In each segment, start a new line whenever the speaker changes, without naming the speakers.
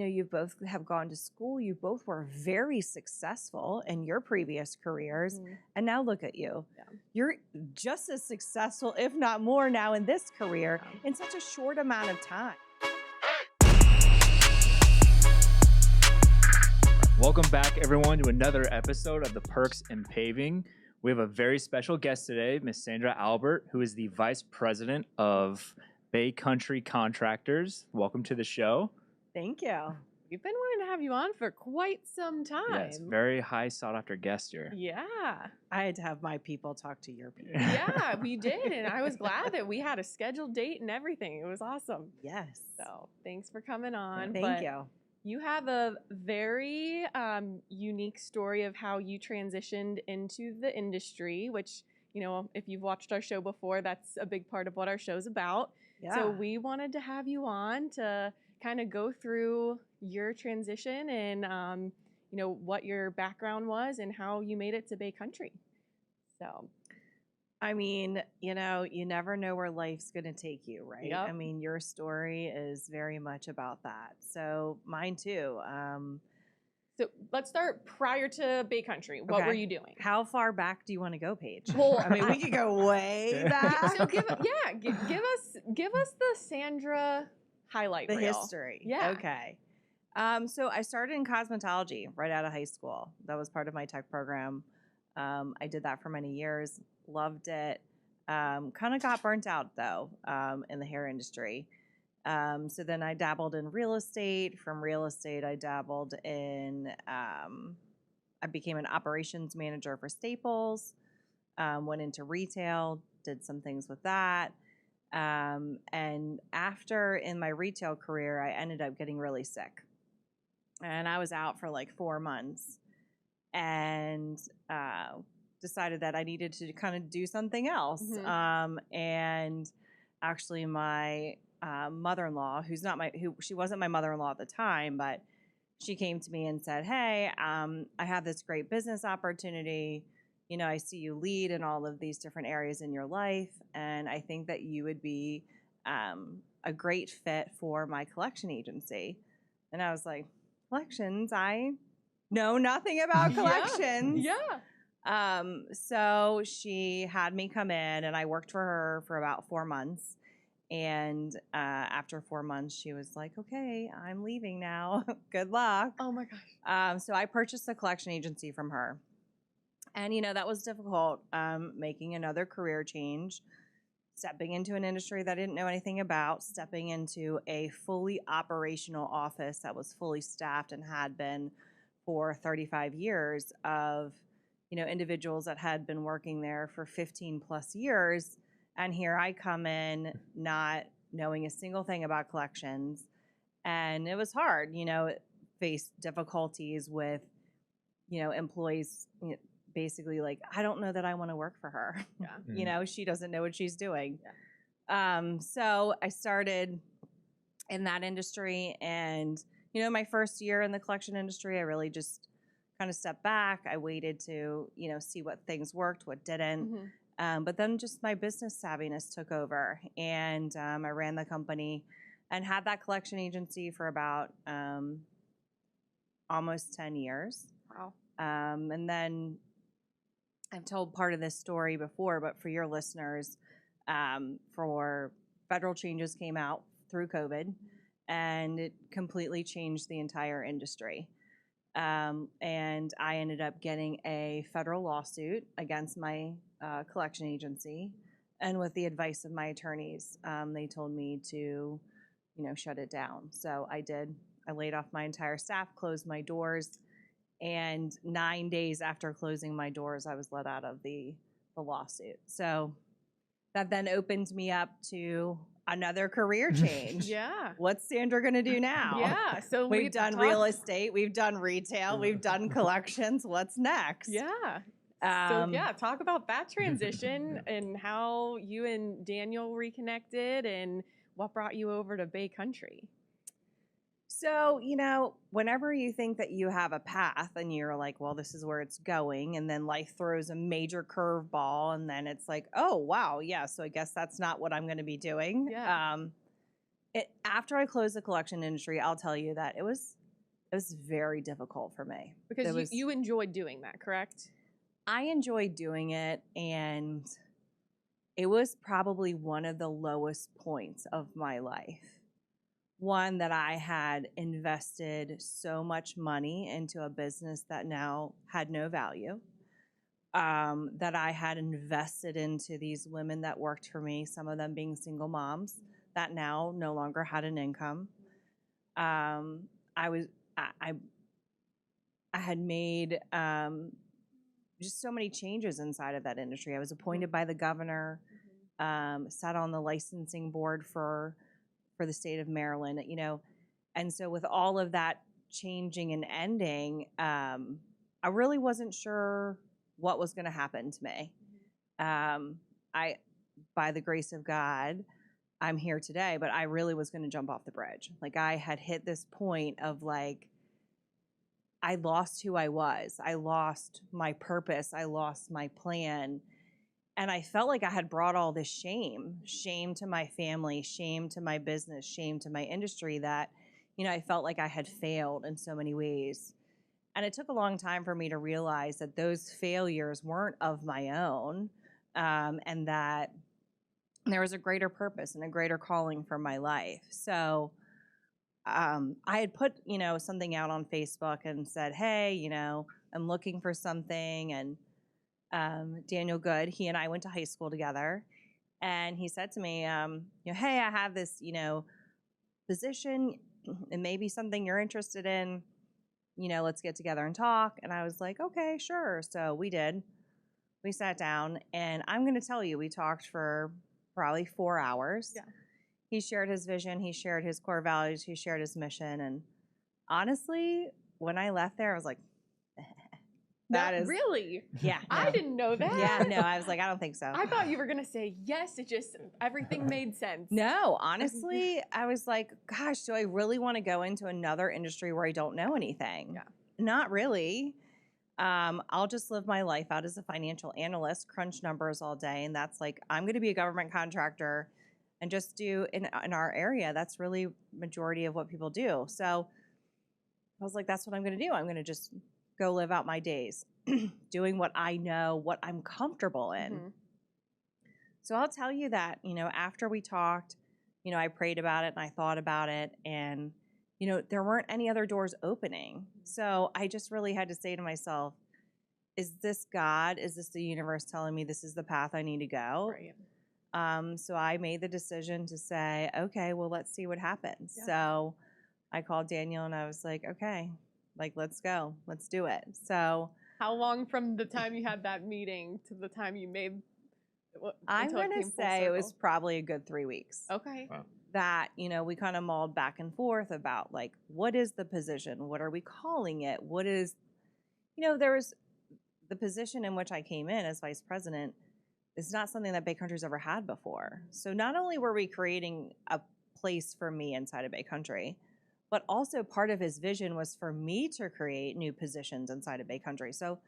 you both have gone to school. You both were very successful in your previous careers. And now look at you.
Yeah.
You're just as successful, if not more now in this career in such a short amount of time.
Welcome back, everyone, to another episode of the Perks in Paving. We have a very special guest today, Miss Sandra Albert, who is the Vice President of Bay Country Contractors. Welcome to the show.
Thank you.
We've been wanting to have you on for quite some time.
Yes, very high sought-after guest here.
Yeah.
I had to have my people talk to your people.
Yeah, we did. And I was glad that we had a scheduled date and everything. It was awesome.
Yes.
So thanks for coming on.
Thank you.
You have a very unique story of how you transitioned into the industry, which, if you've watched our show before, that's a big part of what our show's about.
Yeah.
So we wanted to have you on to kind of go through your transition and, what your background was and how you made it to Bay Country. So,
I mean, you never know where life's going to take you, right?
Yep.
I mean, your story is very much about that. So mine too.
So let's start prior to Bay Country. What were you doing?
How far back do you want to go, Paige?
Well,
I mean, we could go way back.
So give us the Sandra highlight
The
reel.
history.
Yeah.
Okay. So I started in cosmetology right out of high school. That was part of my tech program. I did that for many years. Loved it. Kind of got burnt out though in the hair industry. So then I dabbled in real estate. From real estate, I dabbled in, I became an operations manager for Staples, went into retail, did some things with that. And after in my retail career, I ended up getting really sick. And I was out for like 4 months and decided that I needed to kind of do something else. And actually my mother-in-law, she wasn't my mother-in-law at the time, but she came to me and said, hey, I have this great business opportunity. I see you lead in all of these different areas in your life, and I think that you would be a great fit for my collection agency. And I was like, collections? I know nothing about collections.
Yeah.
So she had me come in, and I worked for her for about 4 months. And after 4 months, she was like, okay, I'm leaving now. Good luck.
Oh my gosh.
So I purchased a collection agency from her. And, that was difficult, making another career change, stepping into an industry that I didn't know anything about, stepping into a fully operational office that was fully staffed and had been for 35 years of, individuals that had been working there for 15 plus years. And here I come in not knowing a single thing about collections. And it was hard, faced difficulties with, employees, basically like, I don't know that I want to work for her.
Yeah.
She doesn't know what she's doing.
Yeah.
So I started in that industry, and, my first year in the collection industry, I really just kind of stepped back. I waited to, see what things worked, what didn't. But then just my business savviness took over, and I ran the company and had that collection agency for about almost 10 years.
Wow.
And then I've told part of this story before, but for your listeners, for federal changes came out through COVID, and it completely changed the entire industry. And I ended up getting a federal lawsuit against my collection agency, and with the advice of my attorneys, they told me to, shut it down. So I did. I laid off my entire staff, closed my doors, and 9 days after closing my doors, I was let out of the lawsuit. So that then opened me up to another career change.
Yeah.
What's Sandra going to do now?
Yeah. So
we've done real estate, we've done retail, we've done collections. What's next?
Yeah. Talk about that transition and how you and Daniel reconnected and what brought you over to Bay Country.
So, whenever you think that you have a path and you're like, well, this is where it's going, and then life throws a major curveball, and then it's like, oh, wow, yeah, so I guess that's not what I'm going to be doing.
Yeah.
After I closed the collection industry, I'll tell you that it was very difficult for me.
Because you enjoyed doing that, correct?
I enjoyed doing it, and it was probably one of the lowest points of my life. One, that I had invested so much money into a business that now had no value. That I had invested into these women that worked for me, some of them being single moms that now no longer had an income. I had made just so many changes inside of that industry. I was appointed by the governor, sat on the licensing board for the state of Maryland, and so with all of that changing and ending, I really wasn't sure what was going to happen to me. By the grace of God, I'm here today, but I really was going to jump off the bridge. Like, I had hit this point of like, I lost who I was. I lost my purpose. I lost my plan. And I felt like I had brought all this shame to my family, shame to my business, shame to my industry, that, I felt like I had failed in so many ways. And it took a long time for me to realize that those failures weren't of my own, and that there was a greater purpose and a greater calling for my life. So I had put, something out on Facebook and said, hey, I'm looking for something. And Daniel Good, he and I went to high school together. And he said to me, hey, I have this, position. It may be something you're interested in. Let's get together and talk. And I was like, okay, sure. So we did. We sat down, and I'm going to tell you, we talked for probably 4 hours.
Yeah.
He shared his vision. He shared his core values. He shared his mission. And honestly, when I left there, I was like,
really?
Yeah. No.
I didn't know that.
Yeah, no, I was like, I don't think so.
I thought you were going to say yes. It just, everything made sense.
No, honestly, I was like, gosh, do I really want to go into another industry where I don't know anything?
Yeah.
Not really. I'll just live my life out as a financial analyst, crunch numbers all day. And that's like, I'm going to be a government contractor and just do in our area. That's really majority of what people do. So I was like, that's what I'm going to do. I'm going to just go live out my days doing what I know, what I'm comfortable in.
Mm-hmm.
So I'll tell you that, after we talked, I prayed about it and I thought about it, and there weren't any other doors opening. So I just really had to say to myself, is this God? Is this the universe telling me this is the path I need to go?
Right.
So I made the decision to say, okay, well, let's see what happens.
Yeah.
So I called Daniel and I was like, okay, like, let's go. Let's do it. So
how long from the time you had that meeting to the time you made
I'm going to say it was probably a good 3 weeks.
Okay.
Wow.
That, we kind of mulled back and forth about, like, what is the position? What are we calling it? What is, there was the position in which I came in as vice president is not something that Bay Country's ever had before. So not only were we creating a place for me inside of Bay Country, but also part of his vision was for me to create new positions inside of Bay Country. So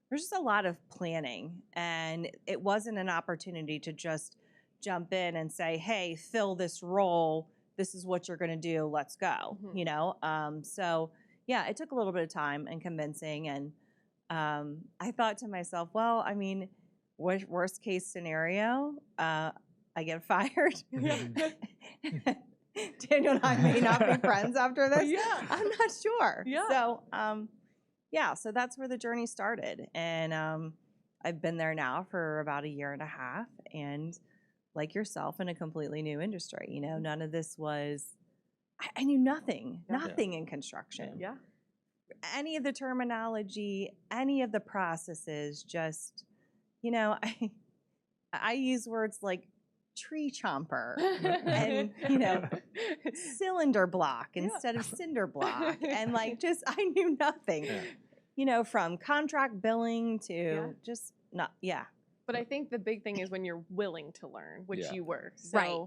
there's just a lot of planning, and it wasn't an opportunity to just jump in and say, hey, fill this role. This is what you're going to do. Let's go.
Mm-hmm.
So yeah, it took a little bit of time and convincing. And I thought to myself, well, I mean, worst case scenario, I get fired. Daniel and I may not be friends after this.
Yeah.
I'm not sure.
Yeah.
So, so that's where the journey started. And I've been there now for about 1.5 years, and like yourself, in a completely new industry. None of this was, I knew nothing in construction.
Yeah.
Any of the terminology, any of the processes, just, I use words like tree chomper and, cylinder block instead of cinder block. And like, just, I knew nothing, from contract billing to just not,
But I think the big thing is when you're willing to learn, which you were. So
right.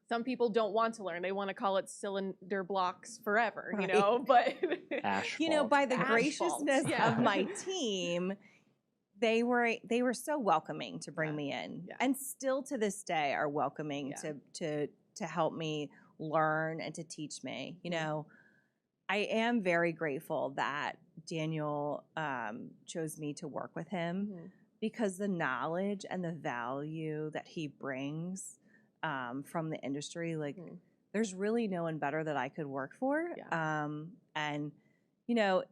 Some people don't want to learn. They want to call it cylinder blocks forever,
right.
But
Asphalt.
by the
Asphalt.
graciousness
Yeah.
of my team, they were so welcoming to bring me in, and still to this day are welcoming to help me learn and to teach me. You know, I am very grateful that Daniel chose me to work with him because the knowledge and the value that he brings from the industry, like there's really no one better that I could work for. And, you know,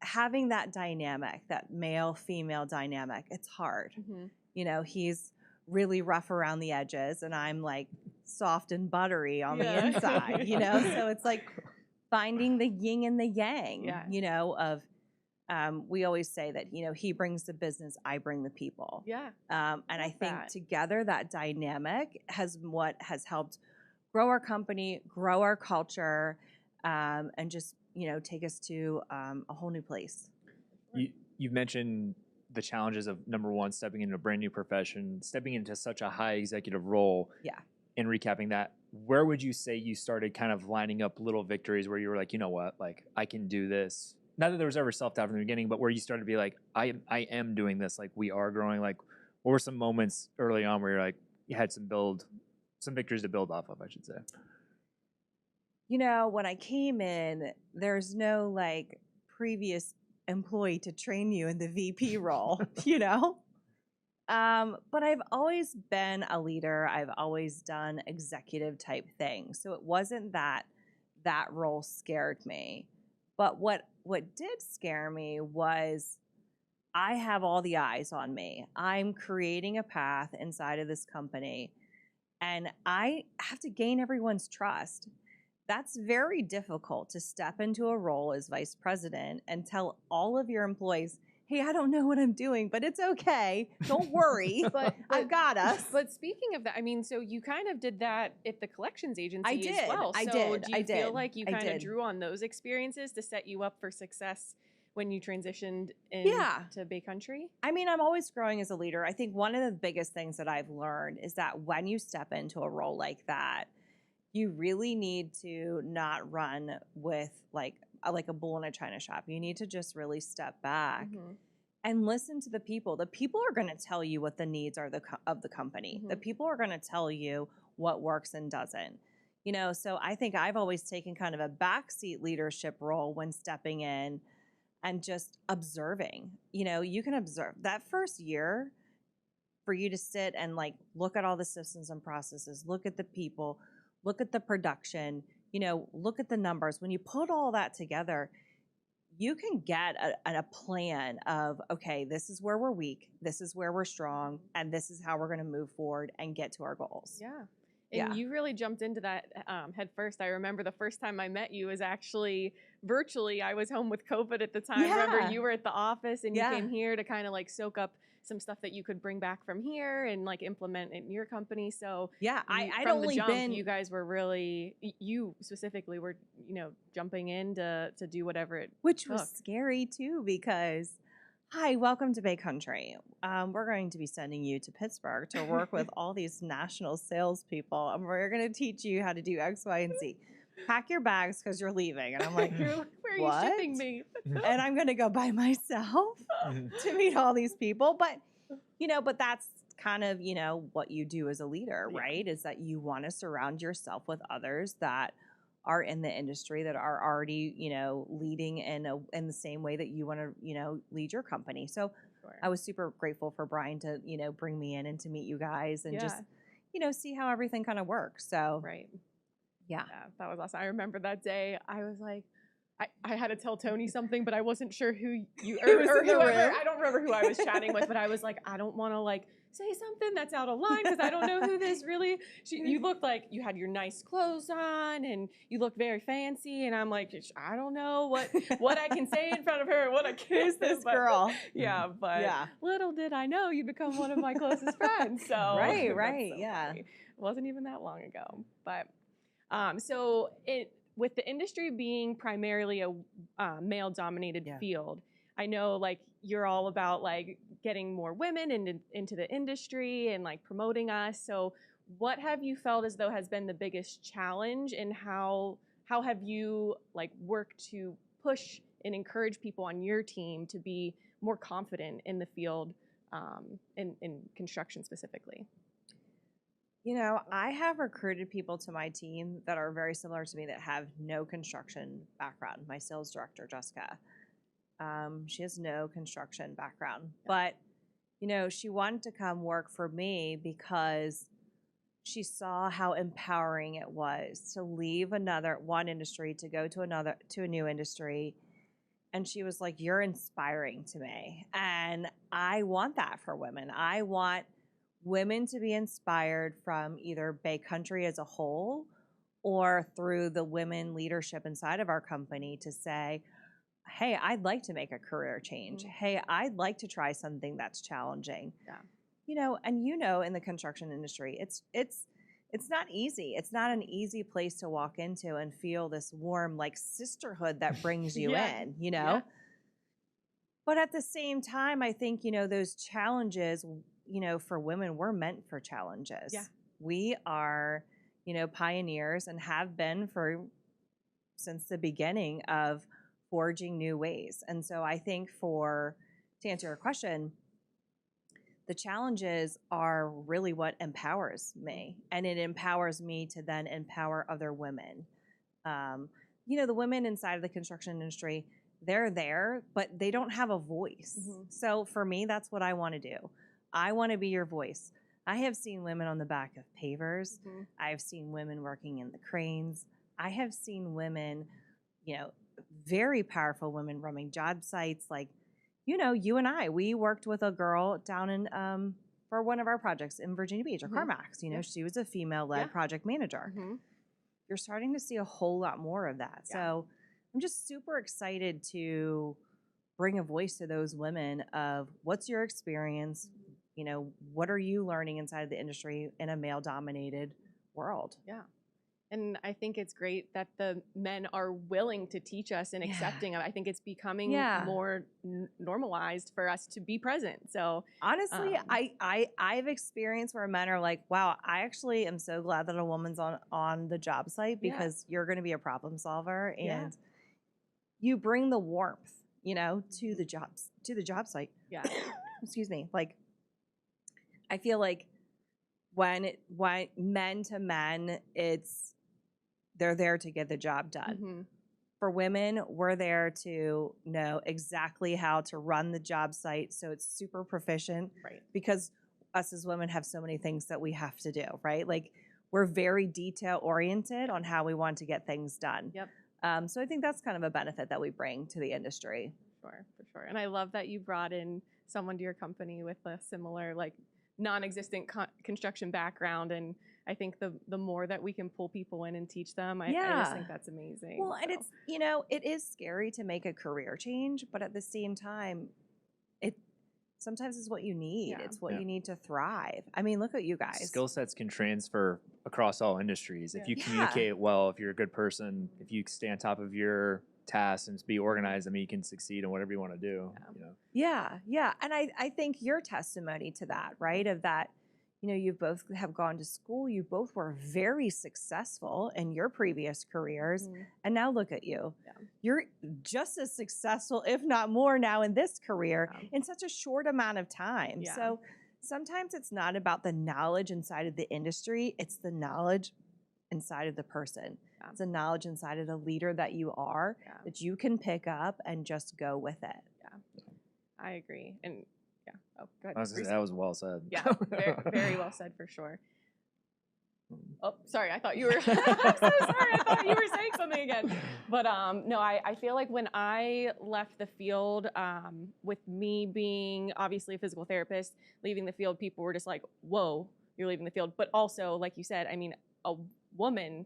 having that dynamic, that male-female dynamic, it's hard. You know, he's really rough around the edges and I'm like soft and buttery on the inside, you know? So it's like finding the yin and the yang, you know, of we always say that, you know, he brings the business, I bring the people. And I think together that dynamic has helped grow our company, grow our culture, and just, you know, take us to a whole new place.
You've mentioned the challenges of, number one, stepping into a brand new profession, stepping into such a high executive role. And recapping that, where would you say you started kind of lining up little victories where you were like, you know what, like I can do this? Not that there was ever self-doubt from the beginning, but where you started to be like, I am doing this, like we are growing. Like what were some moments early on where you're like, you had some victories to build off of, I should say?
You know, when I came in, there's no like previous employee to train you in the VP role, you know? But I've always been a leader. I've always done executive type things. So it wasn't that role scared me. But what did scare me was I have all the eyes on me. I'm creating a path inside of this company and I have to gain everyone's trust. That's very difficult to step into a role as vice president and tell all of your employees, hey, I don't know what I'm doing, but it's okay. Don't worry. but I've got us.
But speaking of that, I mean, so you kind of did that at the collections agency
I did.
as well.
I
so
did.
do you feel like you kind
did.
of drew on those experiences to set you up for success when you transitioned into Bay Country?
I mean, I'm always growing as a leader. I think one of the biggest things that I've learned is that when you step into a role like that, you really need to not run with like a bull in a china shop. You need to just really step back and listen to the people. The people are going to tell you what the needs are of the company. The people are going to tell you what works and doesn't. You know, so I think I've always taken kind of a backseat leadership role when stepping in and just observing. You know, you can observe that first year for you to sit and like look at all the systems and processes, look at the people, look at the production, you know, look at the numbers. When you put all that together, you can get a plan of, okay, this is where we're weak, this is where we're strong, and this is how we're going to move forward and get to our goals.
And you really jumped into that head first. I remember the first time I met you was actually virtually. I was home with COVID at the time. Remember you were at the office and you came here to kind of like soak up some stuff that you could bring back from here and like implement in your company. So
I'd only been.
You guys were really, you specifically were, you know, jumping in to do whatever it
which
took.
Was scary too because, hi, welcome to Bay Country. We're going to be sending you to Pittsburgh to work with all these national salespeople, and we're going to teach you how to do X, Y, and Z. Pack your bags because you're leaving. And I'm like,
where are
what?
you shipping me?
And I'm going to go by myself to meet all these people. But, you know, but that's kind of, you know, what you do as a leader, right? Is that you want to surround yourself with others that are in the industry, that are already, you know, leading in the same way that you want to, you know, lead your company. So I was super grateful for Brian to, you know, bring me in and to meet you guys and just, you know, see how everything kind of works. So yeah,
that was awesome. I remember that day. I was like, I had to tell Tony something, but I wasn't sure who you or whoever. I don't remember who I was chatting with, but I was like, I don't want to like say something that's out of line because I don't know who this really. You looked like you had your nice clothes on and you looked very fancy, and I'm like, I don't know what I can say in front of her. What I can
who's this girl?
But little did I know you'd become one of my closest friends. So
right,
funny. It wasn't even that long ago, but. So with the industry being primarily a male-dominated field, I know like you're all about like getting more women into the industry and like promoting us. So what have you felt as though has been the biggest challenge, and how have you like worked to push and encourage people on your team to be more confident in the field, in construction specifically?
I have recruited people to my team that are very similar to me that have no construction background. My sales director, Jessica, she has no construction background, but she wanted to come work for me because she saw how empowering it was to leave one industry to go to a new industry. And she was like, "You're inspiring to me." And I want that for women. I want women to be inspired from either Bay Country as a whole or through the women leadership inside of our company to say, "Hey, I'd like to make a career change. Hey, I'd like to try something that's challenging."
Yeah.
And in the construction industry, it's not easy. It's not an easy place to walk into and feel this warm like sisterhood that brings you in,
Yeah.
But at the same time, I think, those challenges, for women, we're meant for challenges.
Yeah.
We are, pioneers and have been since the beginning of forging new ways. And so I think to answer your question, the challenges are really what empowers me, and it empowers me to then empower other women. The women inside of the construction industry, they're there, but they don't have a voice. So for me, that's what I want to do. I want to be your voice. I have seen women on the back of pavers. I've seen women working in the cranes. I have seen women, very powerful women running job sites. Like, you and I, we worked with a girl down in for one of our projects in Virginia Beach, or CarMax. She was a female-led project manager. You're starting to see a whole lot more of that. So I'm just super excited to bring a voice to those women of what's your experience, what are you learning inside of the industry in a male-dominated world?
Yeah. And I think it's great that the men are willing to teach us and accepting of it. I think it's becoming more normalized for us to be present. So
honestly, I've experienced where men are like, "Wow, I actually am so glad that a woman's on the job site because you're going to be a problem solver and you bring the warmth, to the job site."
Yeah.
Excuse me. Like, I feel like when men to men, they're there to get the job done. For women, we're there to know exactly how to run the job site so it's super proficient.
Right.
Because us as women have so many things that we have to do, right? Like, we're very detail oriented on how we want to get things done.
Yep.
So I think that's kind of a benefit that we bring to the industry.
For sure. And I love that you brought in someone to your company with a similar, like, non-existent construction background, and I think the more that we can pull people in and teach them, I just think that's amazing.
Well, and it's it is scary to make a career change, but at the same time, sometimes it's what you need.
Yeah.
It's what you need to thrive. I mean, look at you guys.
Skill sets can transfer across all industries. If you communicate well, if you're a good person, if you stay on top of your tasks and be organized, I mean, you can succeed in whatever you want to do.
Yeah. And I think your testimony to that, right? Of that, you both have gone to school. You both were very successful in your previous careers. And now look at you. Yeah. You're just as successful, if not more now in this career in such a short amount of time.
Yeah.
So sometimes it's not about the knowledge inside of the industry. It's the knowledge inside of the person. Yeah. It's the knowledge inside of the leader that you are that you can pick up and just go with it.
Yeah, I agree. And oh, go ahead.
That was well said.
Yeah, very, very well said for sure. Oh, sorry. I thought you were. I'm so sorry. I thought you were saying something again. But no, I feel like when I left the field, with me being obviously a physical therapist, leaving the field, people were just like, "Whoa, you're leaving the field." But also, like you said, I mean, a woman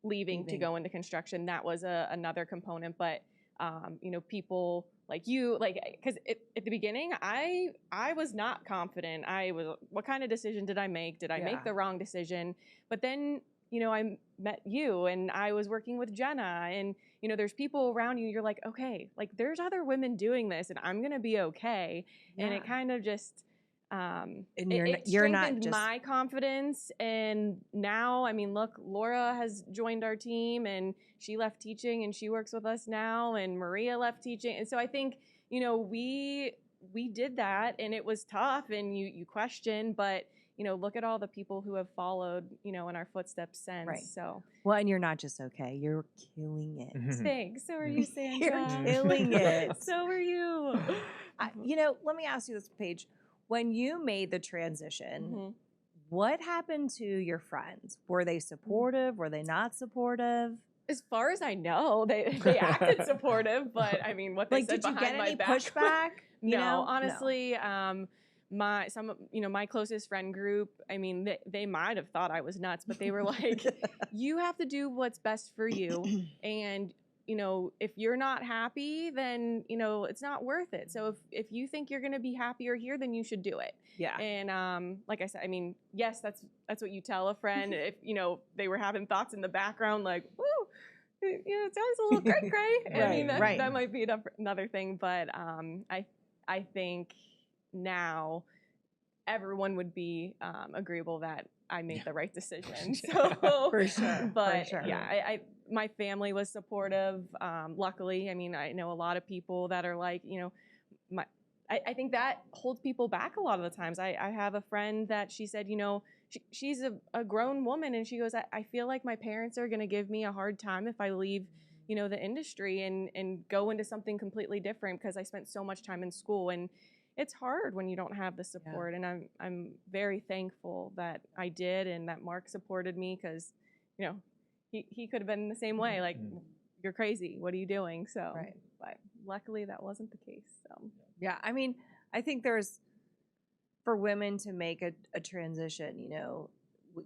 leaving to go into construction, that was another component. But people like you, because at the beginning, I was not confident. What kind of decision did I make? Did I make the wrong decision? But then, I met you and I was working with Jenna, and, there's people around you. You're like, okay, like, there's other women doing this and I'm going to be okay. Yeah. And it kind of just, and it strengthened my confidence. And now, I mean, look, Laura has joined our team and she left teaching and she works with us now, and Maria left teaching. And so I think, we did that, and it was tough, and you question, but look at all the people who have followed, in our footsteps since.
Right.
So,
well, and you're not just okay, you're killing it.
thanks. So are you, Sandra?
You're killing it.
So are you.
Let me ask you this, Paige. When you made the transition,
Mhm.
what happened to your friends? Were they supportive? Were they not supportive?
As far as I know, they acted supportive, but I mean, what they said
Did you
behind
get
my
any
back.
pushback?
No, honestly, my closest friend group, I mean, they might have thought I was nuts, but they were like, you have to do what's best for you, and if you're not happy, then it's not worth it. So if you think you're gonna be happier here, then you should do it.
Yeah.
And like I said, I mean, yes, that's what you tell a friend if they were having thoughts in the background like, woo, it sounds a little cray cray. I mean, that might be another thing, but I think now everyone would be agreeable that I made the right decision. So
For sure.
but
for sure.
yeah, my family was supportive. Luckily, I mean, I know a lot of people that are like, I think that holds people back a lot of the times. I have a friend that she said, she's a grown woman, and she goes, I feel like my parents are going to give me a hard time if I leave, the industry and go into something completely different, because I spent so much time in school, and it's hard when you don't have the support. Yeah. And I'm very thankful that I did, and that Mark supported me, because, he could have been the same way, like, you're crazy, what are you doing? So, but luckily that wasn't the case. So.
Yeah, I mean, I think there's, for women to make a transition,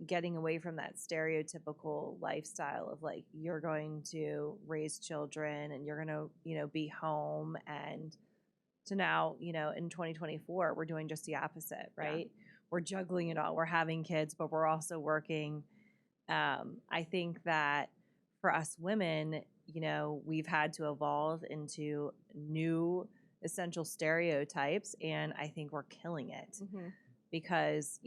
getting away from that stereotypical lifestyle of like, you're going to raise children and you're going to, be home, and to now, in 2024, we're doing just the opposite, right? Yeah. We're juggling it all. We're having kids, but we're also working. I think that for us women, we've had to evolve into new essential stereotypes, and I think we're killing it because,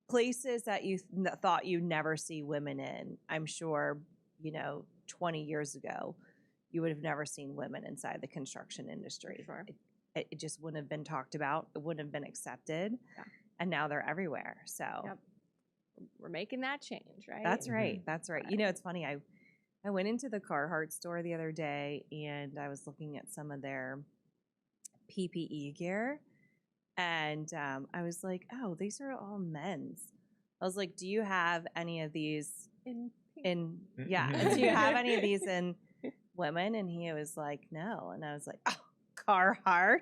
places that you thought you'd never see women in, I'm sure, 20 years ago, you would have never seen women inside the construction industry.
Sure.
It just wouldn't have been talked about. It wouldn't have been accepted.
Yeah.
And now they're everywhere. So
we're making that change, right?
That's right. That's right. It's funny. I went into the Carhartt store the other day, and I was looking at some of their PPE gear, and I was like, oh, these are all men's. I was like, do you have any of these in do you have any of these in women? And he was like, no. And I was like, oh, Carhartt.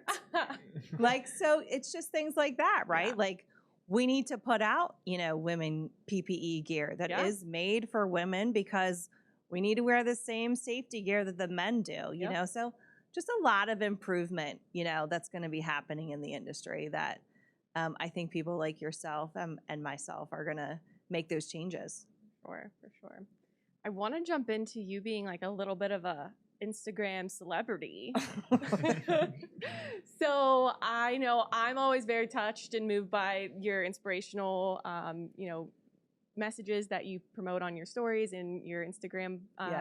Like, so it's just things like that, right? Yeah. Like, we need to put out, women PPE gear that is made for women, because we need to wear the same safety gear that the men do, you know? So just a lot of improvement, that's going to be happening in the industry that I think people like yourself and myself are going to make those changes.
For sure. I want to jump into you being like a little bit of a Instagram celebrity. So I know I'm always very touched and moved by your inspirational, messages that you promote on your stories and your Instagram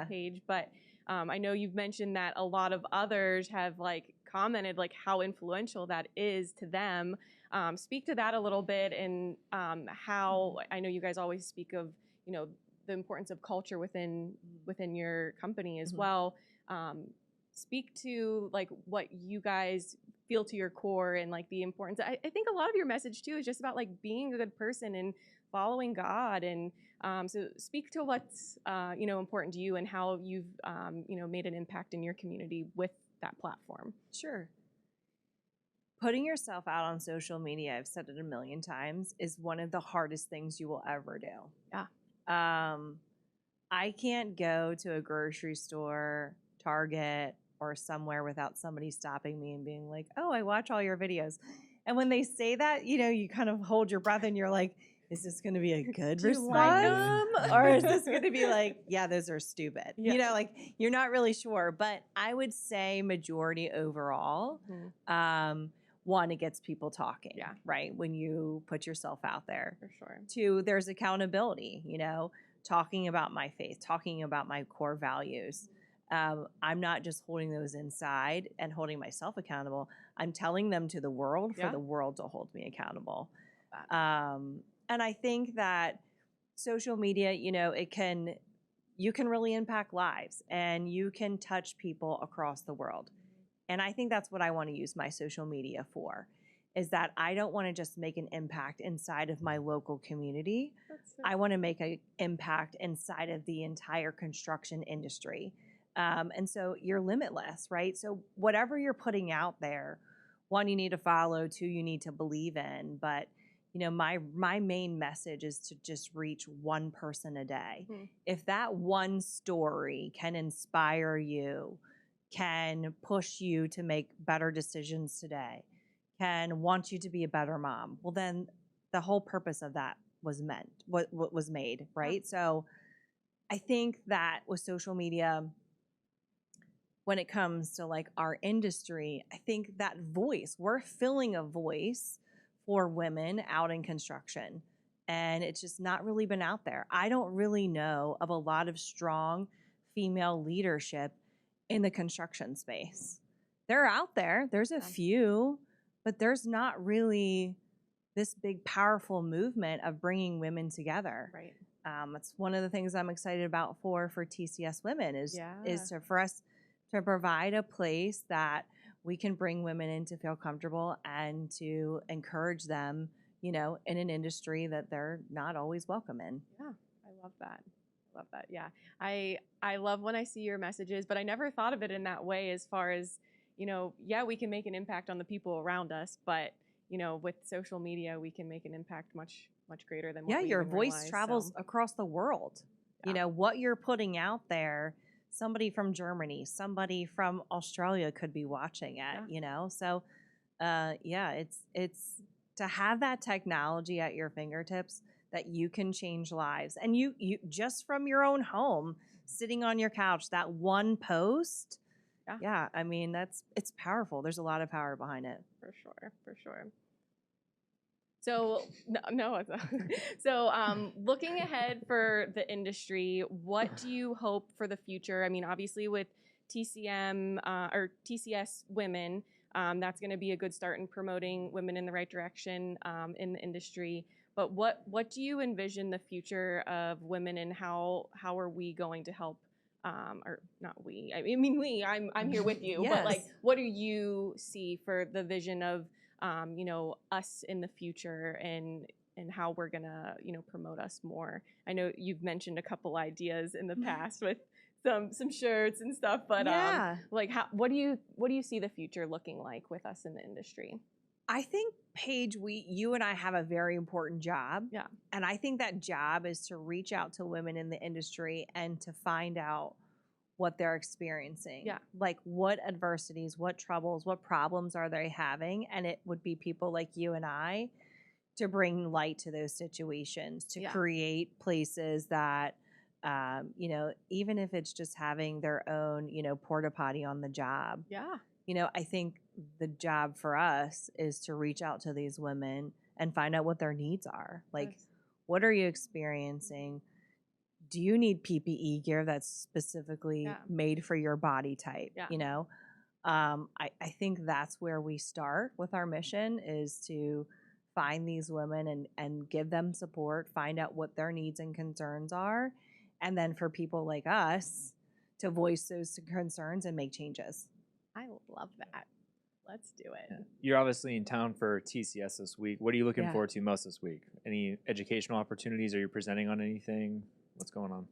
page. But I know you've mentioned that a lot of others have like commented like how influential that is to them. Speak to that a little bit, and how I know you guys always speak of, the importance of culture within your company as well. Speak to like what you guys feel to your core, and like the importance. I think a lot of your message too is just about like being a good person and following God. And so speak to what's important to you, and how you've made an impact in your community with that platform.
Sure. Putting yourself out on social media, I've said it a million times, is one of the hardest things you will ever do.
Yeah.
I can't go to a grocery store, Target, or somewhere without somebody stopping me and being like, oh, I watch all your videos. And when they say that, you kind of hold your breath and you're like, is this going to be a good response? Or is this going to be like, yeah, those are stupid? Yeah. Like, you're not really sure. But I would say majority overall, one, it gets people talking, right? When you put yourself out there.
For sure.
Two, there's accountability, talking about my faith, talking about my core values. I'm not just holding those inside and holding myself accountable. I'm telling them to the world for the world to hold me accountable.
that.
And I think that social media, you can really impact lives and you can touch people across the world. And I think that's what I want to use my social media for, is that I don't want to just make an impact inside of my local community. I want to make an impact inside of the entire construction industry. And so you're limitless, right? So whatever you're putting out there, one, you need to follow, two, you need to believe in. But my main message is to just reach one person a day. If that one story can inspire you, can push you to make better decisions today, can want you to be a better mom, well, then the whole purpose of that was what was made, right? So I think that with social media, when it comes to like our industry, I think that voice, we're filling a voice for women out in construction. And it's just not really been out there. I don't really know of a lot of strong female leadership in the construction space. They're out there. There's a few, but there's not really this big, powerful movement of bringing women together.
Right.
It's one of the things I'm excited about for TCS Women is for us to provide a place that we can bring women in to feel comfortable and to encourage them, in an industry that they're not always welcome in.
Yeah, I love that. Love that. Yeah. I love when I see your messages, but I never thought of it in that way as far as, we can make an impact on the people around us, but, with social media, we can make an impact much, much greater than what we
your
even
voice
realize,
travels across the world.
Yeah.
What you're putting out there, somebody from Germany, somebody from Australia could be watching it, So, it's to have that technology at your fingertips that you can change lives. And you just from your own home, sitting on your couch, that one post, I mean, it's powerful. There's a lot of power behind it.
For sure. So looking ahead for the industry, what do you hope for the future? I mean, obviously with TCM or TCS Women, that's going to be a good start in promoting women in the right direction in the industry. But what do you envision the future of women, and how are we going to help? Or not we? I mean we. I'm here with you.
Yes.
But like, what do you see for the vision of us in the future, and how we're gonna promote us more? I know you've mentioned a couple ideas in the past with some shirts and stuff, but like what do you see the future looking like with us in the industry?
I think, Paige, you and I have a very important job.
Yeah.
And I think that job is to reach out to women in the industry and to find out what they're experiencing.
Yeah.
Like what adversities, what troubles, what problems are they having? And it would be people like you and I to bring light to those situations, to create places that, even if it's just having their own, porta potty on the job.
Yeah.
I think the job for us is to reach out to these women and find out what their needs are. Like, what are you experiencing? Do you need PPE gear that's specifically made for your body type?
Yeah.
I think that's where we start with our mission, is to find these women and give them support, find out what their needs and concerns are, and then for people like us to voice those concerns and make changes.
I love that. Let's do it.
You're obviously in town for TCS this week. What are you looking forward to most this week? Any educational opportunities? Are you presenting on anything? What's going on?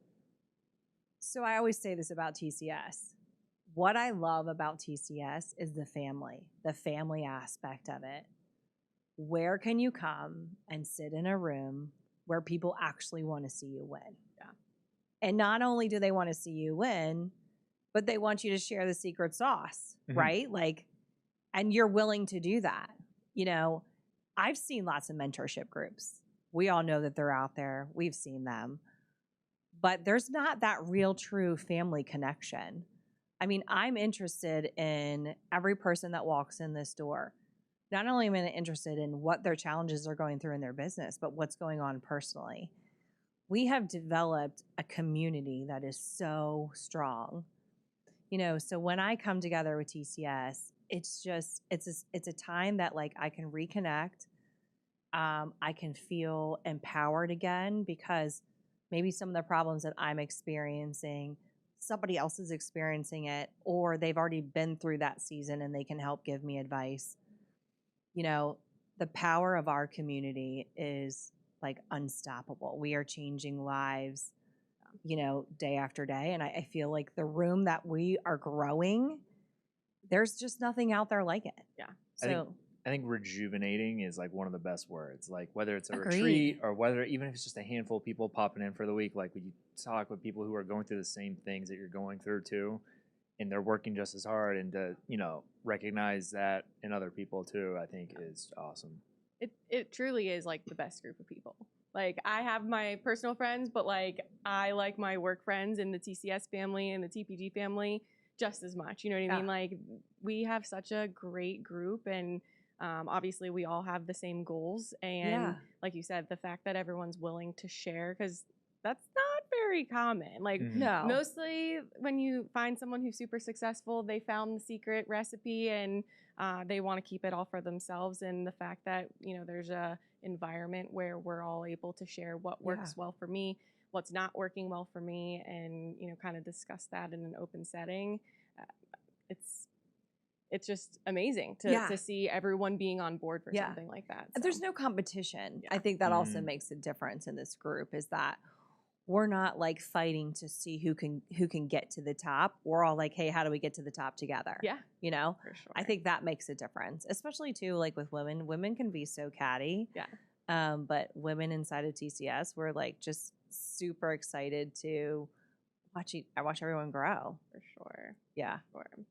So I always say this about TCS. What I love about TCS is the family aspect of it. Where can you come and sit in a room where people actually want to see you win?
Yeah.
And not only do they want to see you win, but they want you to share the secret sauce, right? Like, and you're willing to do that. I've seen lots of mentorship groups. We all know that they're out there. We've seen them. But there's not that real, true family connection. I mean, I'm interested in every person that walks in this door. Not only am I interested in what their challenges are going through in their business, but what's going on personally. We have developed a community that is so strong. So when I come together with TCS, it's a time that like I can reconnect, I can feel empowered again because maybe some of the problems that I'm experiencing, somebody else is experiencing it, or they've already been through that season and they can help give me advice. You know, the power of our community is like unstoppable. We are changing lives, you know, day after day. And I feel like the room that we are growing, there's just nothing out there like it.
Yeah.
So
I think rejuvenating is like one of the best words. Like whether it's a
Agreed.
retreat or whether even if it's just a handful of people popping in for the week, like when you talk with people who are going through the same things that you're going through too, and they're working just as hard, and to, you know, recognize that in other people too, I think is awesome.
It truly is like the best group of people. Like I have my personal friends, but like I like my work friends in the TCS family and the TPG family just as much. You know what I mean? Like we have such a great group, and obviously we all have the same goals. And like you said, the fact that everyone's willing to share, because that's not very common. Like
no.
mostly when you find someone who's super successful, they found the secret recipe and they want to keep it all for themselves. And the fact that, you know, there's a environment where we're all able to share what works well for me, what's not working well for me, and, you know, kind of discuss that in an open setting. It's just amazing to see everyone being on board for something like that. So.
There's no competition. I think that also makes a difference in this group, is that we're not like fighting to see who can get to the top. We're all like, hey, how do we get to the top together?
Yeah.
You know?
For sure.
I think that makes a difference, especially too, like with women. Women can be so catty.
Yeah.
But women inside of TCS, we're like just super excited to watch everyone grow.
For sure.
Yeah.
For sure.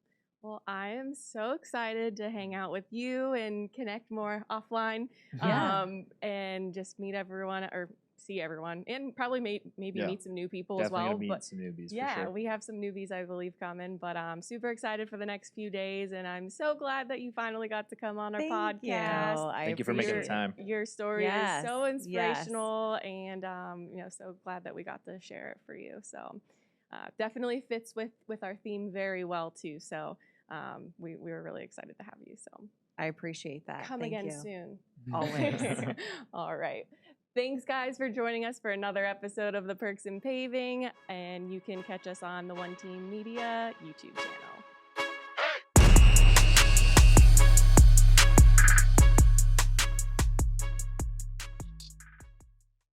Well, I am so excited to hang out with you and connect more offline. And just meet everyone or see everyone, and probably maybe meet some new people
Definitely
as well.
Meet
but
some newbies,
yeah,
for sure.
we have some newbies, I believe, coming. But I'm super excited for the next few days, and I'm so glad that you finally got to come on our podcast.
Thank you for making the time.
Your story is so inspirational, and you know, so glad that we got to share it for you. So definitely fits with our theme very well too. So we were really excited to have you. So
I appreciate that.
Come again soon.
Always.
All right. Thanks, guys, for joining us for another episode of the Perks in Paving. And you can catch us on the One Team Media YouTube channel.